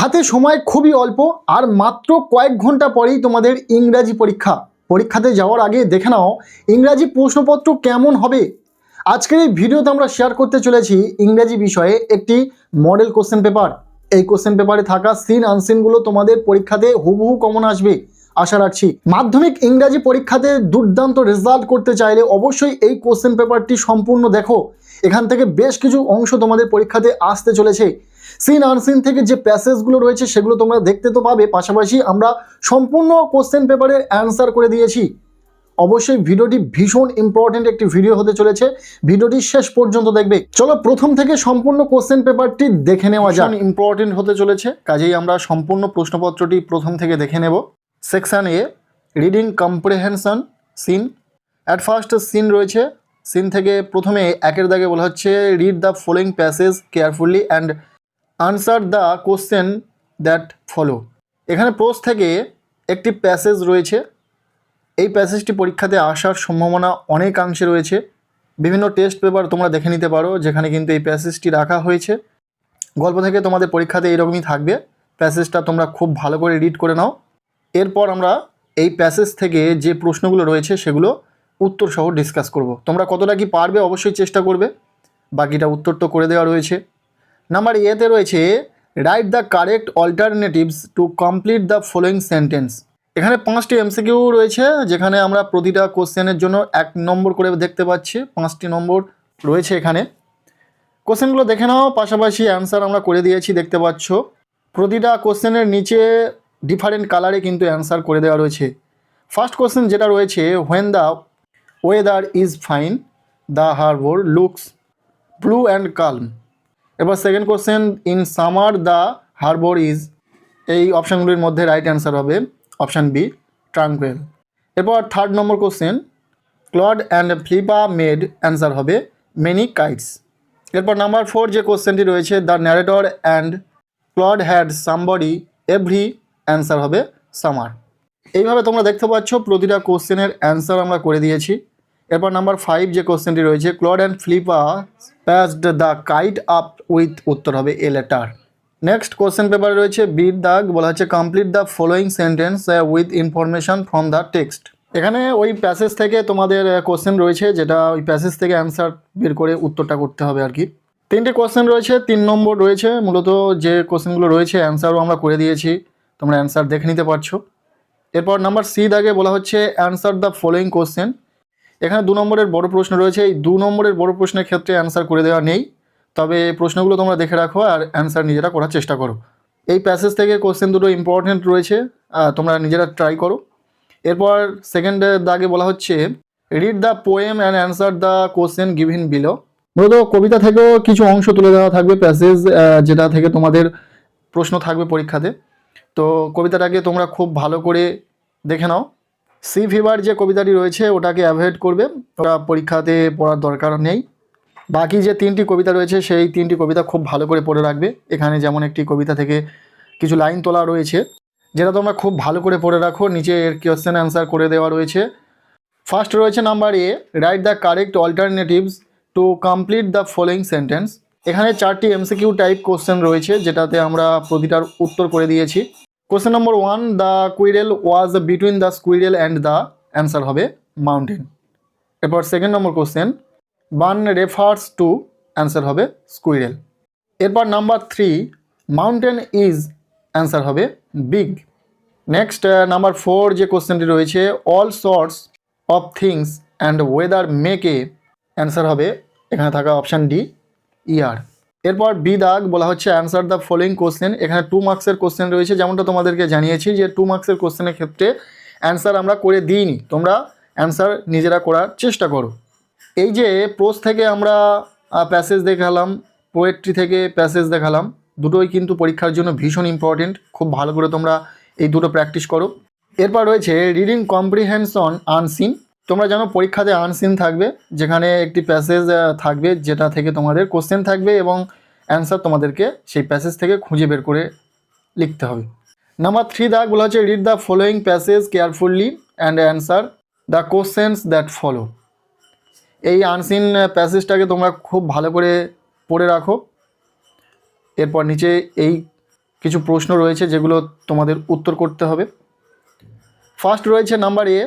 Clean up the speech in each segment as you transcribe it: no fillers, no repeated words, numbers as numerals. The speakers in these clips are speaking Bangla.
হাতে সময় খুবই অল্প আর মাত্র কয়েক ঘন্টা পরেই তোমাদের ইংরাজি পরীক্ষাতে যাওয়ার আগে দেখে নাও ইংরাজি প্রশ্নপত্র কেমন হবে। আজকের এই ভিডিওতে আমরা শেয়ার করতে চলেছি ইংরাজি বিষয়ে একটি মডেল কোশ্চেন পেপার। এই কোশ্চেন পেপারে থাকা সিন আনসিনগুলো তোমাদের পরীক্ষাতে হুবহু কমন আসবে আশা রাখছি। মাধ্যমিক ইংরাজি পরীক্ষাতে দুর্দান্ত রেজাল্ট করতে চাইলে অবশ্যই এই কোশ্চেন পেপারটি সম্পূর্ণ দেখো। এখান থেকে বেশ কিছু অংশ তোমাদের পরীক্ষাতে আসতে চলেছে। সিন আনসিন থেকে যে প্যাসেজগুলো রয়েছে সেগুলো তোমরা দেখতে তো পাবে, পাশাপাশি আমরা সম্পূর্ণ কোশ্চেন পেপারের অ্যান্সার করে দিয়েছি। অবশ্যই ভিডিওটি ভীষণ ইম্পর্টেন্ট একটি ভিডিও হতে চলেছে, ভিডিওটি শেষ পর্যন্ত দেখবে। চলো প্রথম থেকে সম্পূর্ণ কোশ্চেন পেপারটি দেখে নেওয়া যাক। ইম্পর্টেন্ট হতে চলেছে, কাজেই আমরা সম্পূর্ণ প্রশ্নপত্রটি প্রথম থেকে দেখে নেব। Section A, reading comprehension seen. At first seen রয়েছে। সিন থেকে প্রথমে একের দাগে বলা হচ্ছে read the following passage carefully and answer the question that follow. এখানে প্রোস থেকে একটি প্যাসেজ রয়েছে। এই প্যাসেজটি পরীক্ষাতে আসার সম্ভাবনা অনেকাংশে রয়েছে। বিভিন্ন টেস্ট পেপার তোমরা দেখে নিতে পারো যেখানে কিন্তু এই প্যাসেজটি রাখা হয়েছে। গল্প থেকে তোমাদের পরীক্ষাতে এইরকমই থাকবে। প্যাসেজটা তোমরা খুব ভালো করে রিড করে নাও। এরপর আমরা এই প্যাসেজ থেকে যে প্রশ্নগুলো রয়েছে সেগুলো উত্তর সহ ডিসকাস করব। তোমরা কতটা কি পারবে অবশ্যই চেষ্টা করবে, বাকিটা উত্তর তো করে দেওয়া রয়েছে। নাম্বার এতে রয়েছে write the correct alternatives to complete the following sentence. এখানে 5টি এমসিকিউ রয়েছে যেখানে আমরা প্রতিটা কোশ্চেনের জন্য 1 নম্বর করে দেখতে পাচ্ছি। 5টি নম্বর রয়েছে এখানে। কোশ্চেনগুলো দেখে নাও, পাশাপাশি অ্যান্সার আমরা করে দিয়েছি দেখতে পাচ্ছ। প্রতিটা কোশ্চেনের নিচে ডিফারেন্ট কালারে কিন্তু অ্যান্সার করে দেওয়া রয়েছে। ফার্স্ট কোশ্চেন যেটা রয়েছে, when the weather is fine the harbour looks blue and calm. এবার second question, in summer the harbour is. এই অপশানগুলির মধ্যে রাইট অ্যান্সার হবে অপশান বি, ট্রাঙ্কুয়েল। এরপর third number question, Claude and Flippa made. Answer হবে মেনি কাইটস। এরপর নাম্বার 4 যে কোশ্চেনটি রয়েছে, the narrator and Claude had somebody every. Answer হবে সামার। এইভাবে তোমরা দেখতে পাচ্ছ প্রতিটা কোশ্চেনের অ্যান্সার আমরা করে দিয়েছি। এরপর নাম্বার 5 যে কোশ্চেনটি রয়েছে, Claude and Flippa passed the kite up with. উত্তর হবে এ লেটার। নেক্সট কোশ্চেন পেপারে রয়েছে বিট দাগ, বলা হচ্ছে complete the following sentence with information from the text. এখানে ওই প্যাসেজ থেকে তোমাদের কোশ্চেন রয়েছে, যেটা ওই প্যাসেজ থেকে অ্যান্সার বের করে উত্তরটা করতে হবে আর কি। 3টে কোশ্চেন রয়েছে, 3 নম্বর রয়েছে। মূলত যে কোশ্চেনগুলো রয়েছে অ্যান্সারও আমরা করে দিয়েছি, তোমরা অ্যান্সার দেখে নিতে পারছো। এরপর নাম্বার সি দাগে বলা হচ্ছে অ্যান্সার দ্য ফলোয়িং কোশ্চেন। এখানে 2 নম্বরের বড় প্রশ্ন রয়েছে। এই 2 নম্বরের বড় প্রশ্নের ক্ষেত্রে অ্যান্সার করে দেওয়া নেই, তবে প্রশ্নগুলো তোমরা দেখে রাখো আর অ্যান্সার নিজেরা করার চেষ্টা করো। এই প্যাসেজ থেকে কোশ্চেন দুটো ইম্পর্টেন্ট রয়েছে, তোমরা নিজেরা ট্রাই করো। এরপর সেকেন্ড দাগে বলা হচ্ছে read the poem and answer the question given below. মূলত কবিতা থেকেও কিছু অংশ তুলে দেওয়া থাকবে প্যাসেজ, যেটা থেকে তোমাদের প্রশ্ন থাকবে পরীক্ষাতে। তো কবিতাটাকে তোমরা খুব ভালো করে দেখে নাও। সি ফিভার যে কবিতাটি রয়েছে ওটাকে অ্যাভয়েড করবে, ওটা পরীক্ষাতে পড়ার দরকার নেই। বাকি যে 3টি কবিতা রয়েছে সেই 3টি কবিতা খুব ভালো করে পড়ে রাখবে। এখানে যেমন একটি কবিতা থেকে কিছু লাইন তোলা রয়েছে, যেটা তোমরা খুব ভালো করে পড়ে রাখো। নিচে এর কোয়েশ্চেন অ্যান্সার করে দেওয়া রয়েছে। ফার্স্ট রয়েছে number A, write the correct alternatives to complete the following sentence. এখানে 4টি এমসিকিউ টাইপ কোশ্চেন রয়েছে, যেটাতে আমরা প্রতিটার উত্তর করে দিয়েছি। Question number 1, the squirrel was between the squirrel and the. Answer হবে মাউন্টেন। এরপর second number question, bun refers to. Answer হবে স্কুইরেল। এরপর নাম্বার 3, মাউন্টেন ইজ। অ্যান্সার হবে বিগ। নেক্সট নাম্বার 4 যে কোশ্চেনটি রয়েছে, all sorts of things and weather make a. Answer হবে এখানে থাকা অপশান ডি, ইয়ার। এরপর বি দাগ বলা হচ্ছে অ্যান্সার দ্য ফলোয়িং কোশ্চেন। এখানে 2 মার্কসের কোশ্চেন রয়েছে, যেমনটা তোমাদেরকে জানিয়েছি যে 2 মার্কসের কোশ্চেনের ক্ষেত্রে অ্যান্সার আমরা করে দিইনি, তোমরা অ্যান্সার নিজেরা করার চেষ্টা করো। এই যে প্রোস থেকে আমরা প্যাসেজ দেখালাম, পোয়েট্রি থেকে প্যাসেজ দেখালাম, দুটোই কিন্তু পরীক্ষার জন্য ভীষণ ইম্পর্টেন্ট। খুব ভালো করে তোমরা এই দুটো প্র্যাকটিস করো। এরপর রয়েছে রিডিং কম্প্রিহেনশন আনসিন। তোমরা জানো পরীক্ষাতে আনসিন থাকবে, যেখানে একটি প্যাসেজ থাকবে যেটা থেকে তোমাদের কোশ্চেন থাকবে এবং অ্যান্সার তোমাদেরকে সেই প্যাসেজ থেকে খুঁজে বের করে লিখতে হবে। নাম্বার 3 দাগ বলা হচ্ছে read the following passage carefully and answer the questions that follow. এই আনসিন প্যাসেজটাকে তোমরা খুব ভালো করে পড়ে রাখো। এরপর নিচে এই কিছু প্রশ্ন রয়েছে যেগুলো তোমাদের উত্তর করতে হবে। ফার্স্ট রয়েছে নাম্বার এ,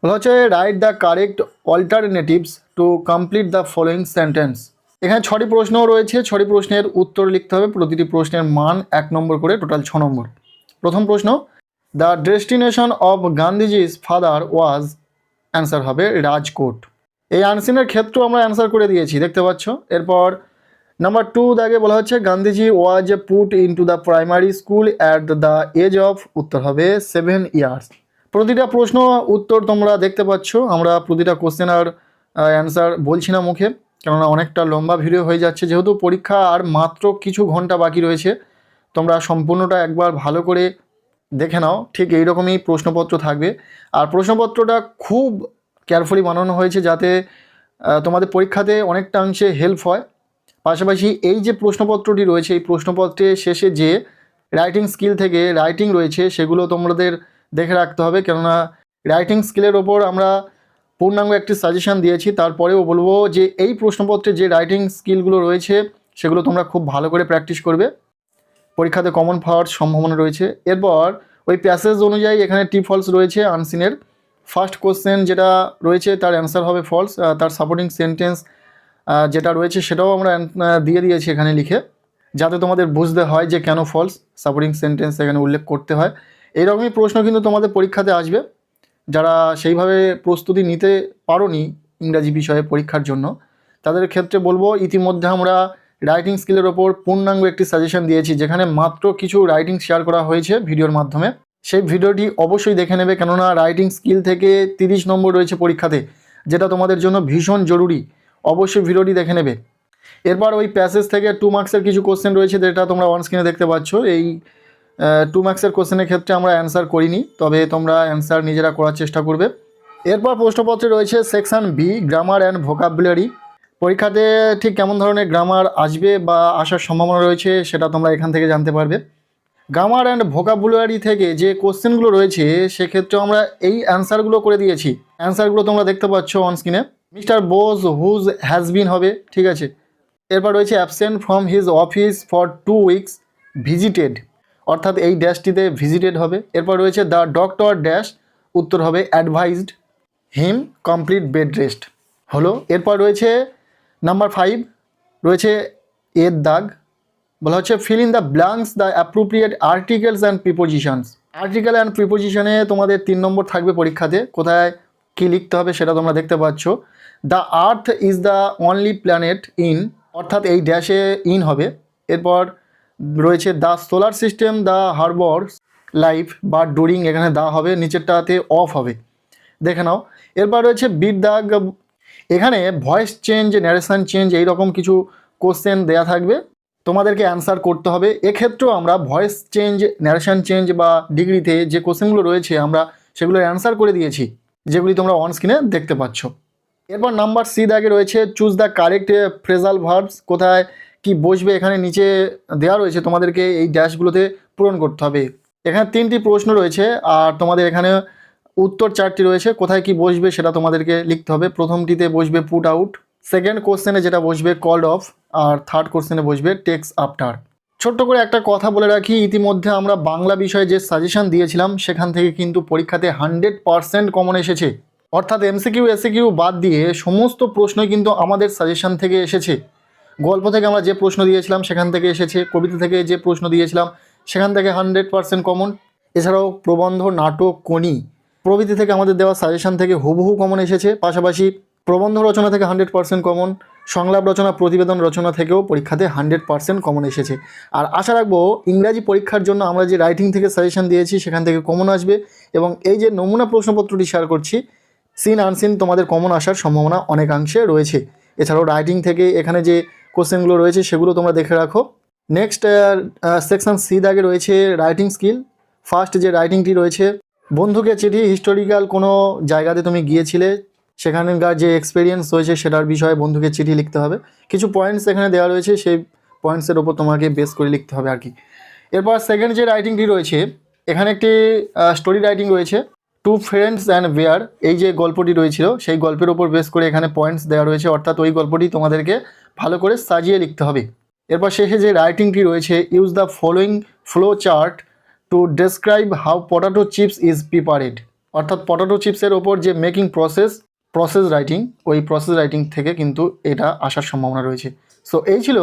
বলা হচ্ছে write the correct alternatives to complete the following sentence. এখানে 6টি প্রশ্ন রয়েছে, 6টি প্রশ্নের উত্তর লিখতে হবে, প্রতিটি প্রশ্নের মান 1 নম্বর করে, টোটাল 6 নম্বর। প্রথম প্রশ্ন, the destination of Gandhiji's father was, answer হবে রাজকোট। এই আনসিনের ক্ষেত্র আমরা অ্যান্সার করে দিয়েছি, দেখতে পাচ্ছ। এরপর নাম্বার 2 দাগে বলা হচ্ছে Gandhiji was put into the primary school at the age of, উত্তর হবে 7 ইয়ার্স। প্রতিটা প্রশ্ন উত্তর তোমরা দেখতে পাচ্ছ। আমরা প্রতিটা কোশ্চেন আর অ্যান্সার বলছি না মুখে, কেননা অনেকটা লম্বা ভিডিও হয়ে যাচ্ছে। যেহেতু পরীক্ষা আর মাত্র কিছু ঘন্টা বাকি রয়েছে, তোমরা সম্পূর্ণটা একবার ভালো করে দেখে নাও। ঠিক এইরকমই প্রশ্নপত্র থাকবে, আর প্রশ্নপত্রটা খুব কেয়ারফুলি বানানো হয়েছে যাতে তোমাদের পরীক্ষাতে অনেকটা অংশে হেল্প হয়। পাশাপাশি এই যে প্রশ্নপত্রটি রয়েছে, এই প্রশ্নপত্রের শেষে যে রাইটিং স্কিল থেকে রাইটিং রয়েছে সেগুলো তোমাদের দেখে রাখতে হবে, কেননা রাইটিং স্কিলের ওপর আমরা পূর্ণাঙ্গ একটি সাজেশান দিয়েছি। তারপরেও বলবো যে এই প্রশ্নপত্রে যে রাইটিং স্কিলগুলো রয়েছে সেগুলো তোমরা খুব ভালো করে প্র্যাকটিস করবে, পরীক্ষাতে কমন পাওয়ার সম্ভাবনা রয়েছে। এরপর ওই প্যাসেজ অনুযায়ী এখানে টি ফলস রয়েছে আনসিনের। ফার্স্ট কোশ্চেন যেটা রয়েছে তার অ্যান্সার হবে ফলস, তার সাপোর্টিং সেন্টেন্স যেটা রয়েছে সেটাও আমরা দিয়ে দিয়েছি এখানে লিখে, যাতে তোমাদের বুঝতে হয় যে কেন ফলস, সাপোর্টিং সেন্টেন্স এখানে উল্লেখ করতে হয়। এইরকমই প্রশ্ন কিন্তু তোমাদের পরীক্ষাতে আসবে। যারা সেইভাবে প্রস্তুতি নিতে পারোনি ইংরাজি বিষয়ে পরীক্ষার জন্য, তাদের ক্ষেত্রে বলবো ইতিমধ্যে আমরা রাইটিং স্কিলের ওপর পূর্ণাঙ্গ একটি সাজেশন দিয়েছি, যেখানে মাত্র কিছু রাইটিং শেয়ার করা হয়েছে ভিডিওর মাধ্যমে। সেই ভিডিওটি অবশ্যই দেখে নেবে, কেননা রাইটিং স্কিল থেকে 30 নম্বর রয়েছে পরীক্ষাতে, যেটা তোমাদের জন্য ভীষণ জরুরি। অবশ্যই ভিডিওটি দেখে নেবে। এরপর ওই প্যাসেজ থেকে 2 মার্কসের কিছু কোশ্চেন রয়েছে, যেটা তোমরা অন স্ক্রিনে দেখতে পাচ্ছ। এই 2 মার্কসের কোশ্চেনের ক্ষেত্রে আমরা অ্যান্সার করিনি, তবে তোমরা অ্যান্সার নিজেরা করার চেষ্টা করবে। এরপর প্রশ্নপত্রে রয়েছে section B, grammar and vocabulary. পরীক্ষাতে ঠিক কেমন ধরনের গ্রামার আসবে বা আসার সম্ভাবনা রয়েছে সেটা তোমরা এখান থেকে জানতে পারবে। গ্রামার অ্যান্ড ভোকাবুলারি থেকে যে কোশ্চেনগুলো রয়েছে সেক্ষেত্রে আমরা এই অ্যান্সারগুলো করে দিয়েছি। অ্যান্সারগুলো তোমরা দেখতে পাচ্ছ অন স্ক্রিনে। Mister Bose who has been হবে, ঠিক আছে। এরপর রয়েছে absent from his office for 2 weeks, visited, অর্থাৎ এই ড্যাশটিতে ভিজিটেড হবে। এরপর রয়েছে দ্য ডক্টর ড্যাশ, উত্তর হবে অ্যাডভাইজড হিম কমপ্লিট বেড রেস্ট হলো। এরপর রয়েছে নাম্বার 5 রয়েছে এর দাগ, বলা হচ্ছে fill in the blanks the appropriate articles and prepositions. Article and প্রিপোজিশনে তোমাদের 3 নম্বর থাকবে পরীক্ষাতে। কোথায় কী লিখতে হবে সেটা তোমরা দেখতে পাচ্ছ। The earth is the only planet in, অর্থাৎ এই ড্যাশে ইন হবে। এরপর রয়েছে the solar system the harbours life, বা ডুরিং, এখানে দা হবে, নিচেরটাতে অফ হবে, দেখে নাও। এরপর রয়েছে বিট দাগ, এখানে ভয়েস চেঞ্জ, ন্যারেশন চেঞ্জ, এইরকম কিছু কোশ্চেন দেয়া থাকবে, তোমাদেরকে অ্যান্সার করতে হবে। এক্ষেত্রেও আমরা ভয়েস চেঞ্জ, ন্যারেশন চেঞ্জ বা ডিগ্রিতে যে কোশ্চেনগুলো রয়েছে আমরা সেগুলোর অ্যান্সার করে দিয়েছি, যেগুলি তোমরা অন স্ক্রিনে দেখতে পাচ্ছ। এরপর নাম্বার সি দাগে রয়েছে choose the correct phrasal verbs, কোথায় কি বসবে এখানে নিচে দেওয়া রয়েছে, তোমাদেরকে এই ড্যাশগুলোতে পূরণ করতে হবে। এখানে 3টি প্রশ্ন রয়েছে আর তোমাদের এখানে উত্তর 4টি রয়েছে। কোথায় কি বসবে সেটা তোমাদেরকে লিখতে হবে। প্রথমটিতে বসবে পুট আউট, সেকেন্ড কোশ্চেনে যেটা বসবে কল্ড অফ, আর থার্ড কোশ্চেনে বসবে টেক্স আফটার। ছোট্ট করে একটা কথা বলে রাখি, ইতিমধ্যে আমরা বাংলা বিষয়ে যে সাজেশন দিয়েছিলাম সেখান থেকে কিন্তু পরীক্ষাতে 100% কমন এসেছে, অর্থাৎ এমসিকিউ এসিকিউ বাদ দিয়ে সমস্ত প্রশ্নই কিন্তু আমাদের সাজেশন থেকে এসেছে। গল্প থেকে আমরা যে প্রশ্ন দিয়েছিলাম সেখান থেকে এসেছে, কবিতা থেকে যে প্রশ্ন দিয়েছিলাম সেখান থেকে 100% কমন। এছাড়াও প্রবন্ধ, নাটক, কোনি প্রভৃতি থেকে আমাদের দেওয়া সাজেশন থেকে হুবহু কমন এসেছে। পাশাপাশি প্রবন্ধ রচনা থেকে 100% কমন, সংলাপ রচনা, প্রতিবেদন রচনা থেকেও পরীক্ষাতে 100% কমন এসেছে। আর আশা রাখবো ইংরাজি পরীক্ষার জন্য আমরা যে রাইটিং থেকে সাজেশন দিয়েছি সেখান থেকে কমন আসবে, এবং এই যে নমুনা প্রশ্নপত্রটি শেয়ার করছি সিন আনসিন তোমাদের কমন আসার সম্ভাবনা অনেকাংশে রয়েছে। এছাড়াও রাইটিং থেকে এখানে যে কোশ্চেনগুলো রয়েছে সেগুলো তোমরা দেখে রাখো। নেক্সট সেকশন সি দাগে রয়েছে রাইটিং স্কিল। ফার্স্ট যে রাইটিংটি রয়েছে, বন্ধুকে চিঠি, হিস্টোরিক্যাল কোনো জায়গাতে তুমি গিয়েছিলে সেখানকার যে এক্সপিরিয়েন্স হয়েছে সেটার বিষয়ে বন্ধুকে চিঠি লিখতে হবে। কিছু পয়েন্টস এখানে দেওয়া রয়েছে, সেই পয়েন্টসের ওপর তোমাকে বেস করে লিখতে হবে আর কি। এরপর সেকেন্ড যে রাইটিংটি রয়েছে, এখানে একটি স্টোরি রাইটিং রয়েছে, টু ফ্রেন্ডস অ্যান্ড বেয়ার, এই যে গল্পটি রয়েছিল সেই গল্পের ওপর বেস করে এখানে পয়েন্টস দেওয়া রয়েছে, অর্থাৎ ওই গল্পটি তোমাদেরকে ভালো করে সাজিয়ে লিখতে হবে। এরপর শেষে যে রাইটিংটি রয়েছে, use the following flow chart to describe how potato chips is prepared, অর্থাৎ পটাটো চিপসের ওপর যে মেকিং প্রসেস রাইটিং, ওই প্রসেস রাইটিং থেকে কিন্তু এটা আসার সম্ভাবনা রয়েছে। সো এই ছিল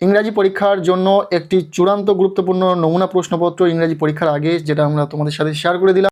ইংরাজি পরীক্ষার জন্য একটি চূড়ান্ত গুরুত্বপূর্ণ নমুনা প্রশ্নপত্র ইংরাজি পরীক্ষার আগে, যেটা আমরা তোমাদের সাথে শেয়ার করে দিলাম।